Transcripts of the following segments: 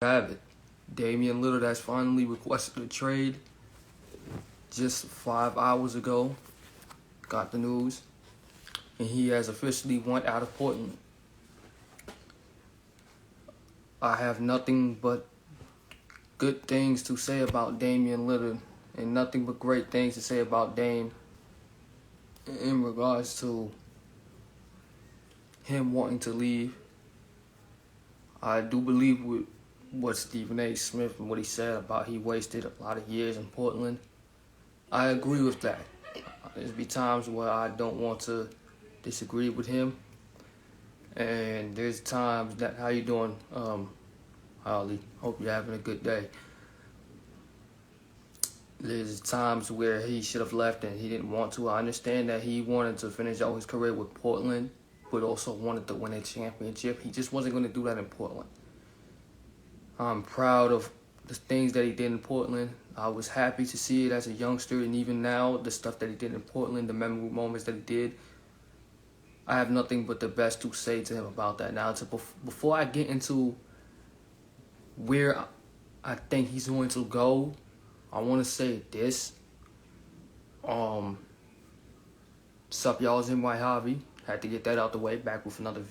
Have it. Damian Lillard has finally requested a trade just 5 hours ago. Got the news. And he has officially went out of Portland. I have nothing but good things to say about Damian Lillard and nothing but great things to say about Dame in regards to him wanting to leave. I do believe with what Stephen A. Smith and what he said about he wasted a lot of years in Portland. I agree with that. There's be times where I don't want to disagree with him. And there's times that, how you doing, Holly? Hope you're having a good day. There's times where he should have left and he didn't want to. I understand that he wanted to finish out his career with Portland, but also wanted to win a championship. He just wasn't going to do that in Portland. I'm proud of the things that he did in Portland. I was happy to see it as a youngster, and even now, the stuff that he did in Portland, the memorable moments that he did, I have nothing but the best to say to him about that. Now, before I get into where I think he's going to go, I want to say this. Sup, y'all, it's NY Hobby. Had to get that out the way, back with another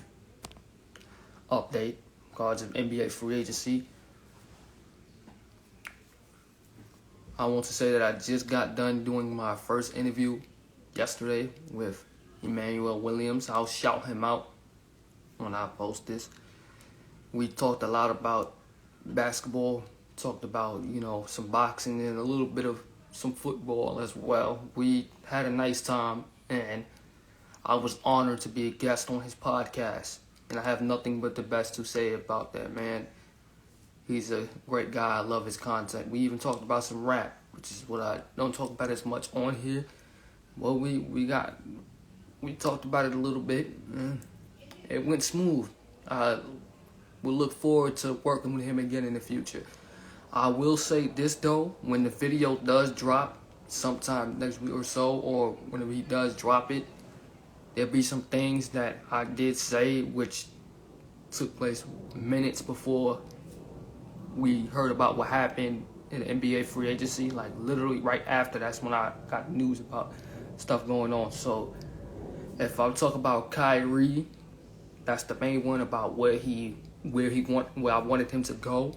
update regards of NBA free agency. I want to say that I just got done doing my first interview yesterday with Emmanuel Williams. I'll shout him out when I post this. We talked a lot about basketball, talked about, some boxing and a little bit of some football as well. We had a nice time, and I was honored to be a guest on his podcast. And I have nothing but the best to say about that, man. He's a great guy. I love his content. We even talked about some rap, which is what I don't talk about as much on here. Well, we talked about it a little bit. It went smooth. We'll look forward to working with him again in the future. I will say this, though. When the video does drop sometime next week or so, or whenever he does drop it, there'll be some things that I did say which took place minutes before we heard about what happened in the NBA free agency. Like, literally right after, that's when I got news about stuff going on. So if I talk about Kyrie, that's the main one, about where I wanted him to go.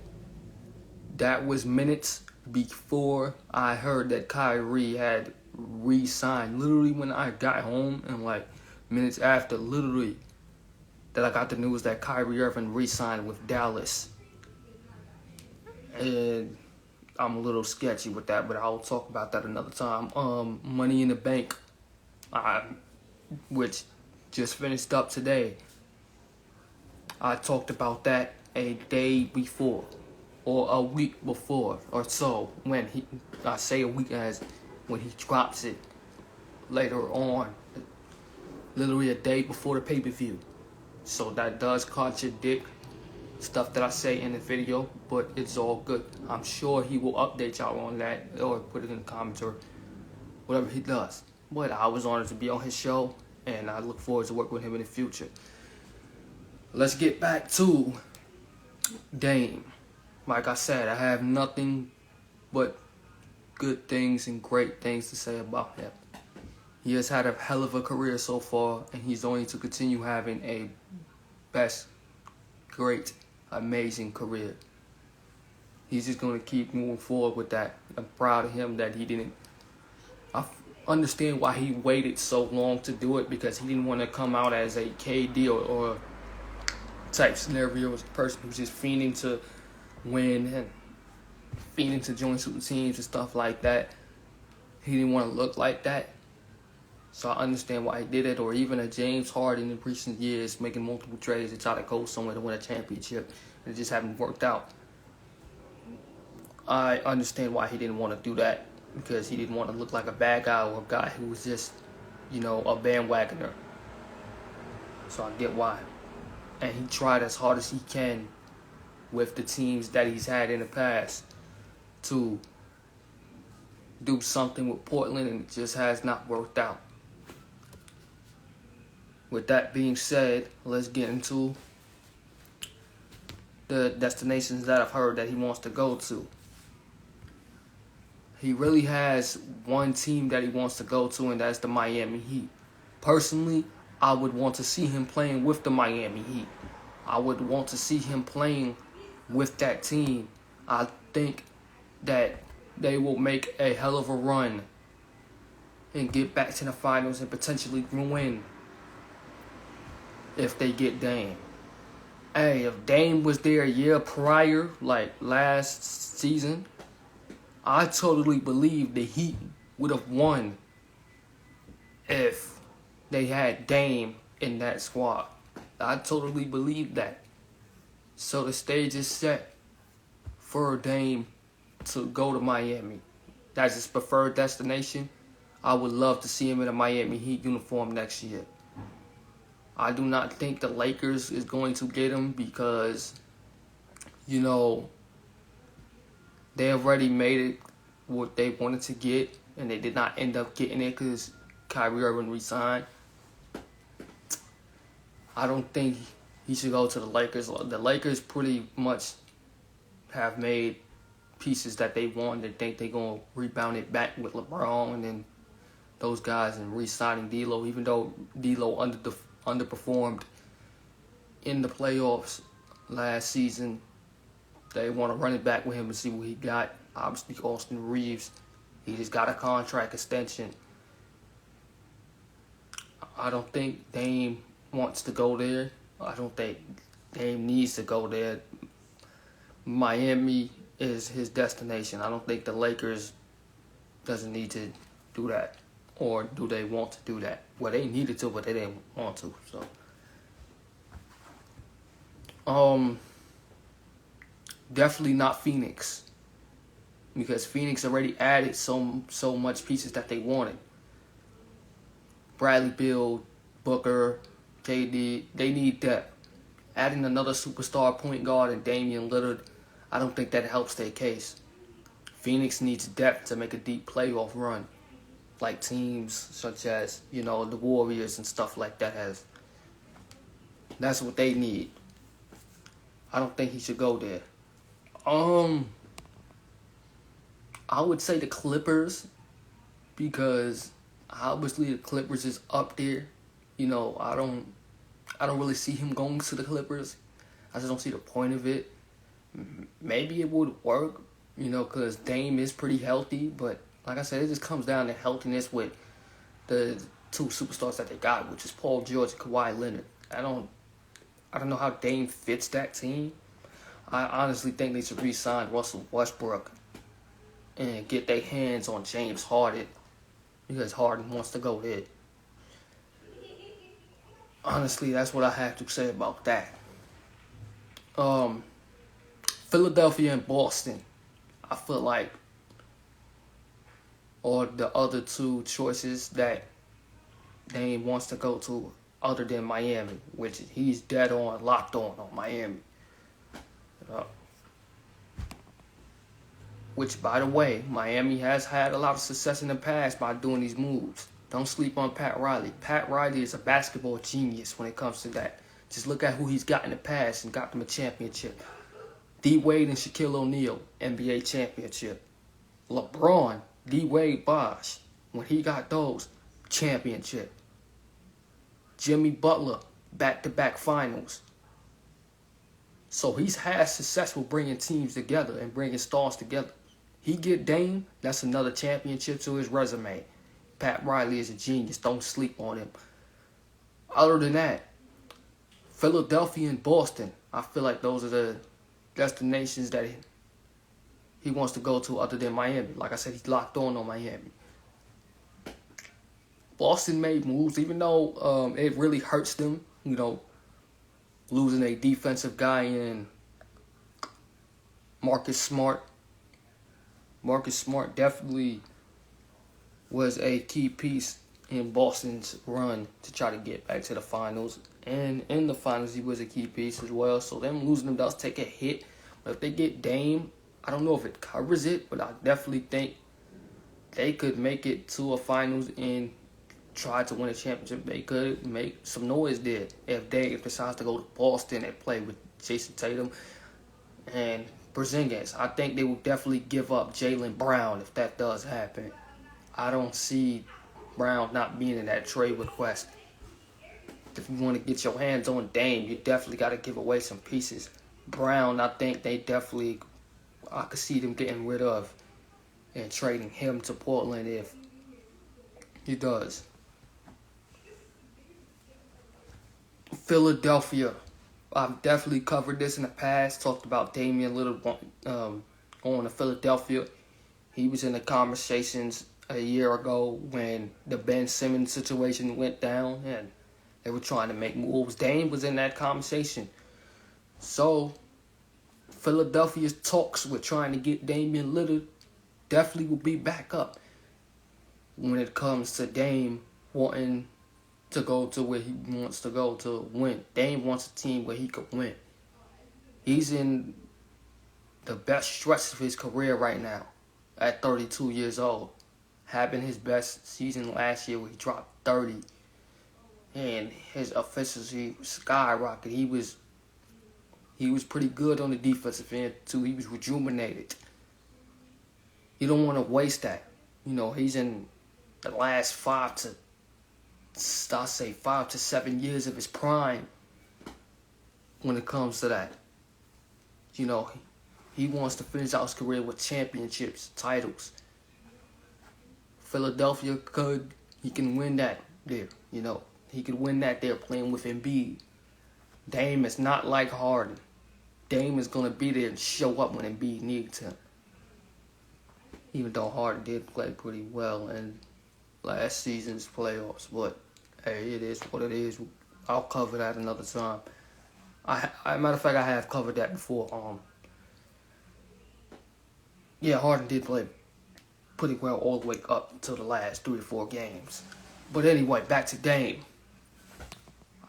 That was minutes before I heard that Kyrie had re-signed. Literally when I got home, and like minutes after, literally, that I got the news that Kyrie Irving re-signed with Dallas. And I'm a little sketchy with that, but I'll talk about that another time. Money in the Bank, which just finished up today. I talked about that a day before, or a week before, or so, when I say a week as when he drops it later on, literally a day before the pay-per-view. So that does contradict stuff that I say in the video, but it's all good. I'm sure he will update y'all on that, or put it in the comments, or whatever he does. But I was honored to be on his show, and I look forward to working with him in the future. Let's get back to Dame. Like I said, I have nothing but good things and great things to say about him. He has had a hell of a career so far, and he's going to continue having a great, amazing career. He's just going to keep moving forward with that. I'm proud of him that I understand why he waited so long to do it, because he didn't want to come out as a KD or type scenario, as a person who's just fiending to win and fiending to join certain teams and stuff like that. He didn't want to look like that. So I understand why he did it. Or even a James Harden in recent years, making multiple trades to try to go somewhere to win a championship, and it just hasn't worked out. I understand why he didn't want to do that, because he didn't want to look like a bad guy, or a guy who was just, a bandwagoner. So I get why. And he tried as hard as he can with the teams that he's had in the past to do something with Portland, and it just has not worked out. With that being said, let's get into the destinations that I've heard that he wants to go to. He really has one team that he wants to go to, and that's the Miami Heat. Personally, I would want to see him playing with the Miami Heat. I would want to see him playing with that team. I think that they will make a hell of a run and get back to the finals and potentially win if they get Dame. Hey, if Dame was there a year prior, like last season, I totally believe the Heat would have won if they had Dame in that squad. I totally believe that. So the stage is set for Dame to go to Miami. That's his preferred destination. I would love to see him in a Miami Heat uniform next year. I do not think the Lakers is going to get him because, they already made it what they wanted to get, and they did not end up getting it because Kyrie Irving resigned. I don't think he should go to the Lakers. The Lakers pretty much have made pieces that they want. They think they're going to rebound it back with LeBron and then those guys and re-signing D'Lo, even though D'Lo underperformed in the playoffs last season. They want to run it back with him and see what he got. Obviously, Austin Reeves, he just got a contract extension. I don't think Dame wants to go there. I don't think Dame needs to go there. Miami is his destination. I don't think the Lakers doesn't need to do that. Or do they want to do that? Well, they needed to, but they didn't want to. So, definitely not Phoenix, because Phoenix already added so much pieces that they wanted. Bradley Beal, Booker, KD, they need depth. Adding another superstar point guard and Damian Lillard, I don't think that helps their case. Phoenix needs depth to make a deep playoff run, like teams such as, the Warriors and stuff like that has. That's what they need. I don't think he should go there. I would say the Clippers, because obviously the Clippers is up there. I don't really see him going to the Clippers. I just don't see the point of it. Maybe it would work, because Dame is pretty healthy, but like I said, it just comes down to healthiness with the two superstars that they got, which is Paul George and Kawhi Leonard. I don't know how Dame fits that team. I honestly think they should re-sign Russell Westbrook and get their hands on James Harden, because Harden wants to go there. Honestly, that's what I have to say about that. Philadelphia and Boston, I feel like, are the other two choices that Dame wants to go to other than Miami, which he's dead on, locked on Miami. Which, by the way, Miami has had a lot of success in the past by doing these moves. Don't sleep on Pat Riley. Pat Riley is a basketball genius when it comes to that. Just look at who he's got in the past and got them a championship. D-Wade and Shaquille O'Neal, NBA championship. LeBron, D-Wade, Bosh, when he got those, championship. Jimmy Butler, back-to-back finals. So he's had success with bringing teams together and bringing stars together. He get Dame, that's another championship to his resume. Pat Riley is a genius. Don't sleep on him. Other than that, Philadelphia and Boston, I feel like those are the destinations that he wants to go to other than Miami. Like I said, he's locked on Miami. Boston made moves, even though it really hurts them, losing a defensive guy in Marcus Smart. Marcus Smart definitely was a key piece in Boston's run to try to get back to the finals. And in the finals, he was a key piece as well. So them losing him does take a hit. But if they get Dame, I don't know if it covers it, but I definitely think they could make it to a finals and try to win a championship. They could make some noise there. If Dame decides to go to Boston and play with Jason Tatum, and Porzingis. I think they will definitely give up Jaylen Brown if that does happen. I don't see Brown not being in that trade request. If you want to get your hands on Dame, you definitely got to give away some pieces. Brown, I think I could see them getting rid of and trading him to Portland if he does. Philadelphia. I've definitely covered this in the past. Talked about Damian Lillard going to Philadelphia. He was in the conversations a year ago when the Ben Simmons situation went down and they were trying to make moves. Dame was in that conversation. So, Philadelphia's talks with trying to get Damian Lillard definitely will be back up when it comes to Dame wanting to go to where he wants to go to win. Dame wants a team where he could win. He's in the best stretch of his career right now at 32 years old. Having his best season last year where he dropped 30. And his efficiency skyrocketed. He was pretty good on the defensive end too. He was rejuvenated. You don't want to waste that. He's in the last 5 to 7 years of his prime when it comes to that. He wants to finish out his career with championships, titles. Philadelphia he can win that there, He could win that there playing with Embiid. Dame is not like Harden. Dame is going to be there and show up when Embiid needs him. Even though Harden did play pretty well in last season's playoffs. But, hey, it is what it is. I'll cover that another time. Matter of fact, I have covered that before. Harden did play pretty well all the way up until the last 3 or 4 games. But anyway, back to Dame.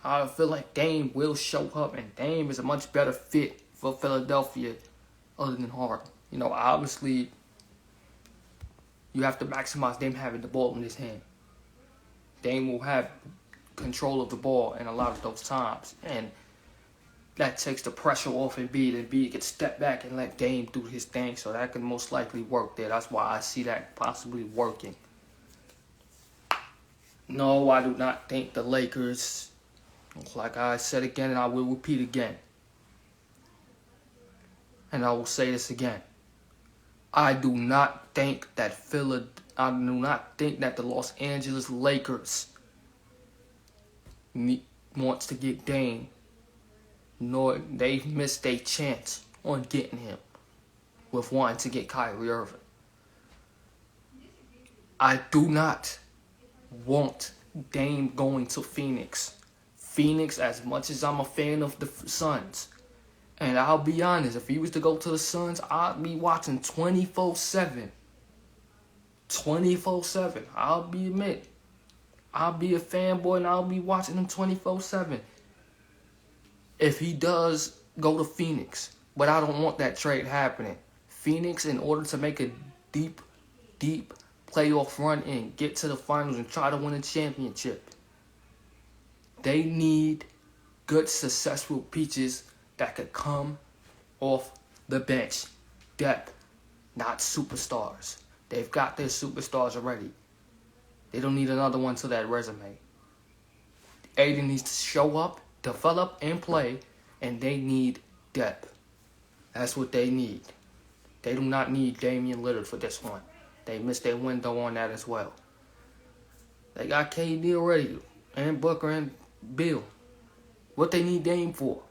I feel like Dame will show up, and Dame is a much better fit for Philadelphia other than Harden. Obviously, you have to maximize Dame having the ball in his hand. Dame will have control of the ball in a lot of those times, and that takes the pressure off Embiid. Embiid can step back and let Dame do his thing, so that can most likely work there. That's why I see that possibly working. No, I do not think the Lakers, like I said again and I will repeat again, and I will say this again, I do not think that the Los Angeles Lakers wants to get Dame, nor they've missed a chance on getting him with wanting to get Kyrie Irving. I do not want Dame going to Phoenix. Phoenix, as much as I'm a fan of the Suns, and I'll be honest, if he was to go to the Suns, I'd be watching 24/7. 24/7. I'll be a fanboy and I'll be watching him 24/7. If he does go to Phoenix, but I don't want that trade happening. Phoenix, in order to make a deep playoff run and get to the finals and try to win a championship, they need good, successful peaches that could come off the bench. Depth, not superstars. They've got their superstars already. They don't need another one to that resume. Aiden needs to show up, develop, and play, and they need depth. That's what they need. They do not need Damian Lillard for this one. They missed their window on that as well. They got KD already, and Booker and Bill. What they need Dame for?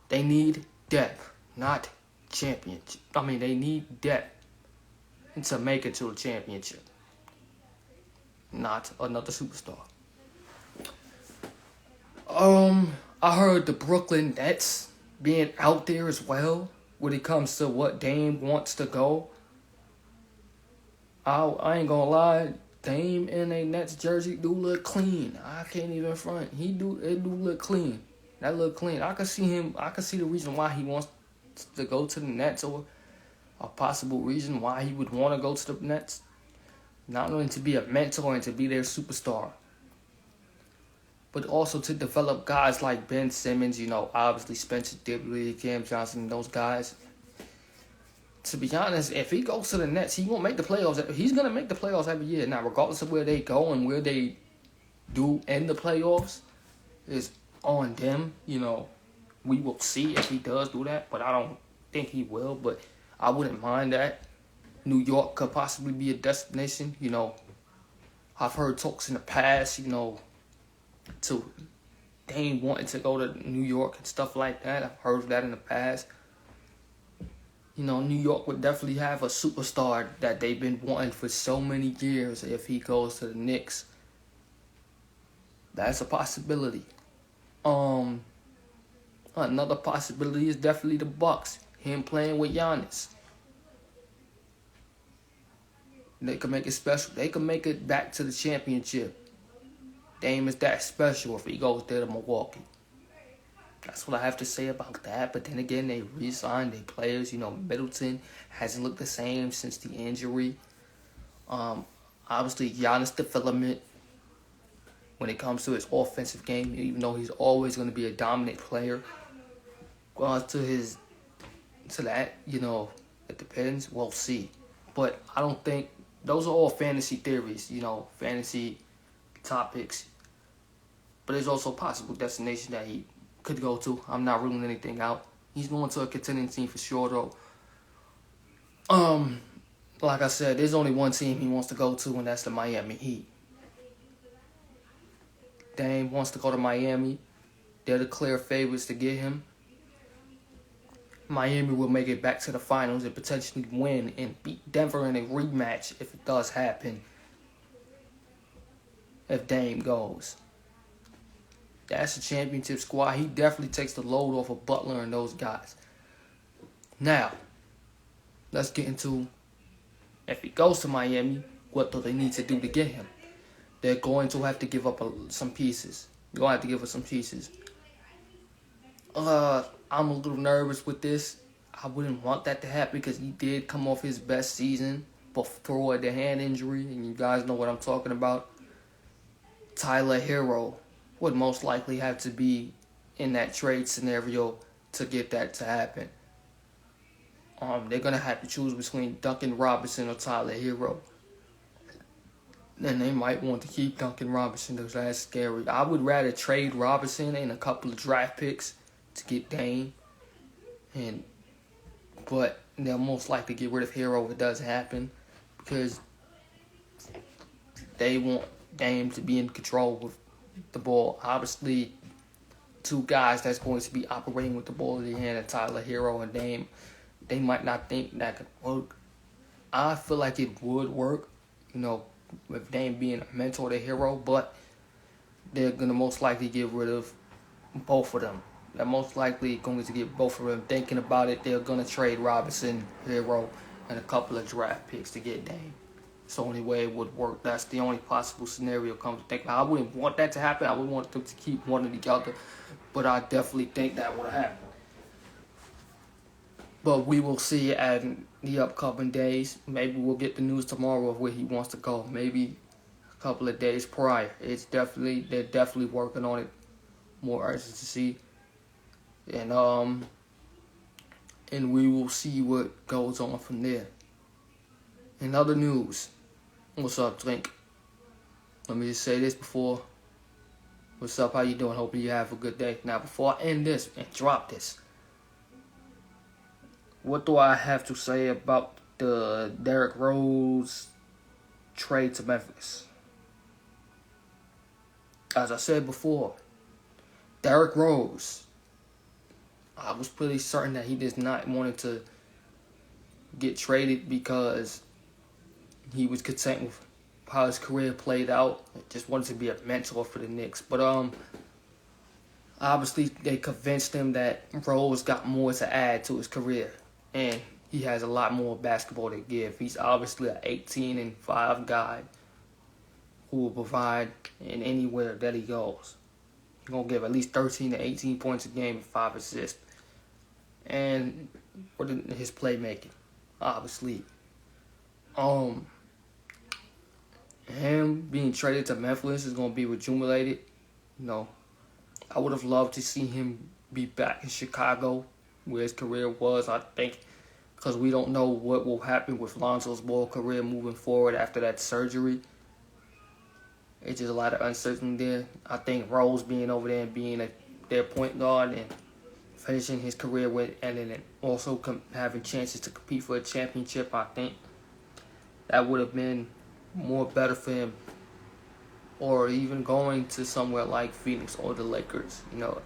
They need depth, not championship. They need depth to make it to a championship, not another superstar. I heard the Brooklyn Nets being out there as well when it comes to what Dame wants to go. I ain't gonna lie, Dame in a Nets jersey do look clean. I can't even front. It do look clean. That look clean. I can see the reason why he wants to go to the Nets, or a possible reason why he would want to go to the Nets. Not only to be a mentor and to be their superstar. but also to develop guys like Ben Simmons, obviously Spencer Dinwiddie, Cam Johnson, those guys. To be honest, if he goes to the Nets, he won't make the playoffs. He's going to make the playoffs every year. Now, regardless of where they go and where they do end the playoffs, is on them. We will see if he does do that, but I don't think he will. But I wouldn't mind that. New York could possibly be a destination. I've heard talks in the past, to Dame wanting to go to New York and stuff like that. I've heard of that in the past. New York would definitely have a superstar that they've been wanting for so many years if he goes to the Knicks. That's a possibility. Another possibility is definitely the Bucks. Him playing with Giannis. They could make it special. They could make it back to the championship. Dame is that special if he goes there to Milwaukee. That's what I have to say about that. But then again, they re-signed their players. Middleton hasn't looked the same since the injury. Obviously, Giannis' development when it comes to his offensive game, even though he's always going to be a dominant player. To that, it depends. We'll see. But I don't think those are all fantasy theories, fantasy topics. But there's also a possible destination that he could go to. I'm not ruling anything out. He's going to a contending team for sure, though. Like I said, there's only one team he wants to go to, and that's the Miami Heat. Dame wants to go to Miami. They're the clear favorites to get him. Miami will make it back to the finals and potentially win and beat Denver in a rematch if it does happen. If Dame goes. That's a championship squad. He definitely takes the load off of Butler and those guys. Now, let's get into if he goes to Miami, what do they need to do to get him? They're going to have to give up some pieces. You're going to have to give up some pieces. I'm a little nervous with this. I wouldn't want that to happen because he did come off his best season before the hand injury, and you guys know what I'm talking about. Tyler Hero would most likely have to be in that trade scenario to get that to happen. They're going to have to choose between Duncan Robinson or Tyler Hero. And they might want to keep Duncan Robinson because that's scary. I would rather trade Robinson and a couple of draft picks to get Dame. But they'll most likely get rid of Hero if it does happen because they want Dame to be in control with the ball. Obviously, two guys that's going to be operating with the ball in their hand, and Tyler Hero and Dame, they might not think that could work. I feel like it would work, with Dame being a mentor to Hero, but they're going to most likely get rid of both of them. They're most likely going to get both of them. Thinking about it, they're going to trade Robinson, Hero, and a couple of draft picks to get Dame. It's the only way it would work. That's the only possible scenario come to think about. I wouldn't want that to happen. I would want them to keep one or the other. But I definitely think that would happen. But we will see in the upcoming days. Maybe we'll get the news tomorrow of where he wants to go. Maybe a couple of days prior. They're definitely working on it. More urgency. And we will see what goes on from there. In other news, what's up, Drink? Let me just say this before. What's up? How you doing? Hope you have a good day. Now, before I end this and drop this, what do I have to say about the Derrick Rose trade to Memphis? As I said before, Derrick Rose, I was pretty certain that he did not want to get traded because he was content with how his career played out. Just wanted to be a mentor for the Knicks. But obviously they convinced him that Rose got more to add to his career. And he has a lot more basketball to give. He's obviously an 18-5 guy who will provide in anywhere that he goes. He's going to give at least 13 to 18 points a game and 5 assists. And for his playmaking, obviously. Him being traded to Memphis is going to be rejuvenated. You know, I would have loved to see him be back in Chicago, where his career was, I think, because we don't know what will happen with Lonzo's Ball career moving forward after that surgery. It's just a lot of uncertainty there. I think Rose being over there and being their point guard and finishing his career with, and then also having chances to compete for a championship, I think that would have been more better for him. Or even going to somewhere like Phoenix or the Lakers. You know,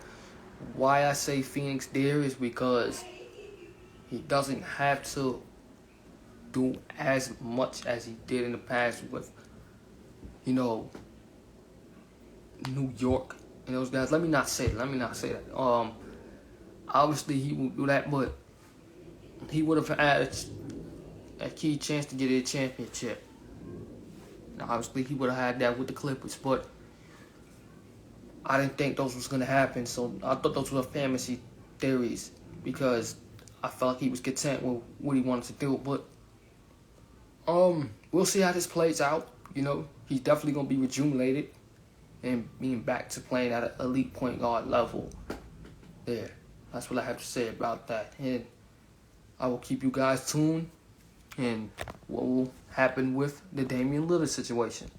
why I say Phoenix there is because he doesn't have to do as much as he did in the past with, you know, New York and those guys. Let me not say that. Obviously he won't do that, but he would have had a key chance to get a championship. Now, obviously he would have had that with the Clippers, but I didn't think those was gonna happen. So I thought those were fantasy theories because I felt like he was content with what he wanted to do. But we'll see how this plays out. You know, he's definitely gonna be rejuvenated and being back to playing at an elite point guard level. There, that's what I have to say about that. And I will keep you guys tuned and what will happen with the Damian Lillard situation.